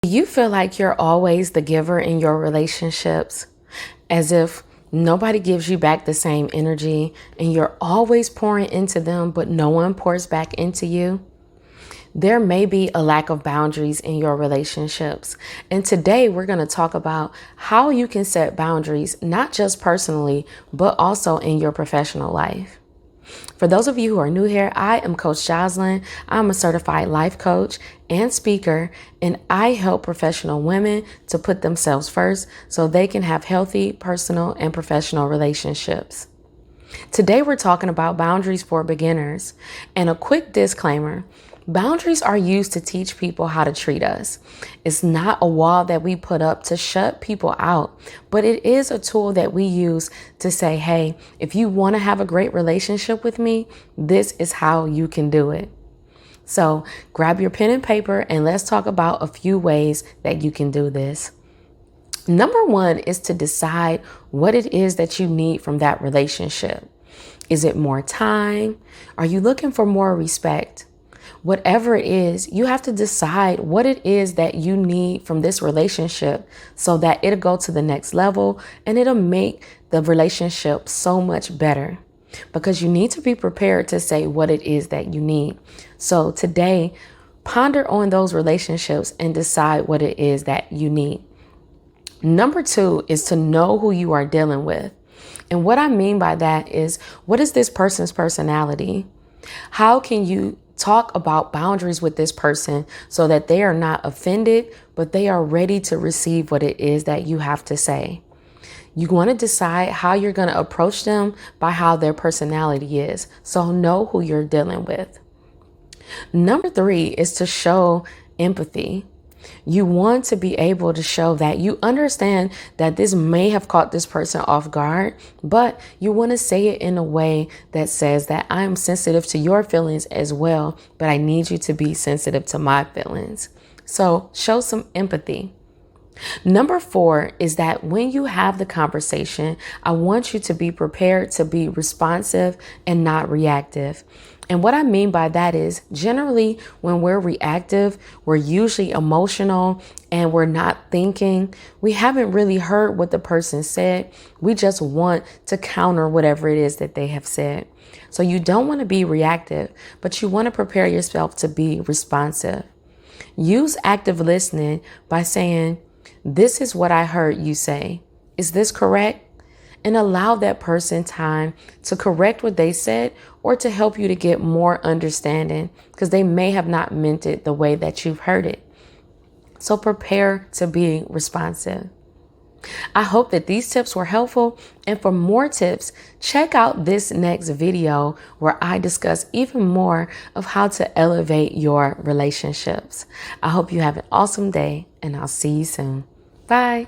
You feel like you're always the giver in your relationships, as if nobody gives you back the same energy and you're always pouring into them, but no one pours back into you. There may be a lack of boundaries in your relationships. And today we're going to talk about how you can set boundaries, not just personally, but also in your professional life. For those of you who are new here, I am Coach Jocelyn. I'm a certified life coach and speaker, and I help professional women to put themselves first so they can have healthy personal and professional relationships. Today, we're talking about boundaries for beginners. And a quick disclaimer. Boundaries are used to teach people how to treat us. It's not a wall that we put up to shut people out, but it is a tool that we use to say, hey, if you want to have a great relationship with me, this is how you can do it. So grab your pen and paper and let's talk about a few ways that you can do this. Number one is to decide what it is that you need from that relationship. Is it more time? Are you looking for more respect? Whatever it is, you have to decide what it is that you need from this relationship so that it'll go to the next level and it'll make the relationship so much better, because you need to be prepared to say what it is that you need. So today, ponder on those relationships and decide what it is that you need. Number two is to know who you are dealing with. And what I mean by that is, what is this person's personality? How can you talk about boundaries with this person so that they are not offended, but they are ready to receive what it is that you have to say? You want to decide how you're going to approach them by how their personality is. So know who you're dealing with. Number three is to show empathy. You want to be able to show that you understand that this may have caught this person off guard, but you want to say it in a way that says that I am sensitive to your feelings as well, but I need you to be sensitive to my feelings. So show some empathy. Number four is that when you have the conversation, I want you to be prepared to be responsive and not reactive. And what I mean by that is, generally when we're reactive, we're usually emotional and we're not thinking. We haven't really heard what the person said. We just want to counter whatever it is that they have said. So you don't want to be reactive, but you want to prepare yourself to be responsive. Use active listening by saying, this is what I heard you say. Is this correct? And allow that person time to correct what they said or to help you to get more understanding, because they may have not meant it the way that you've heard it. So prepare to be responsive. I hope that these tips were helpful. And for more tips, check out this next video where I discuss even more of how to elevate your relationships. I hope you have an awesome day and I'll see you soon. Bye.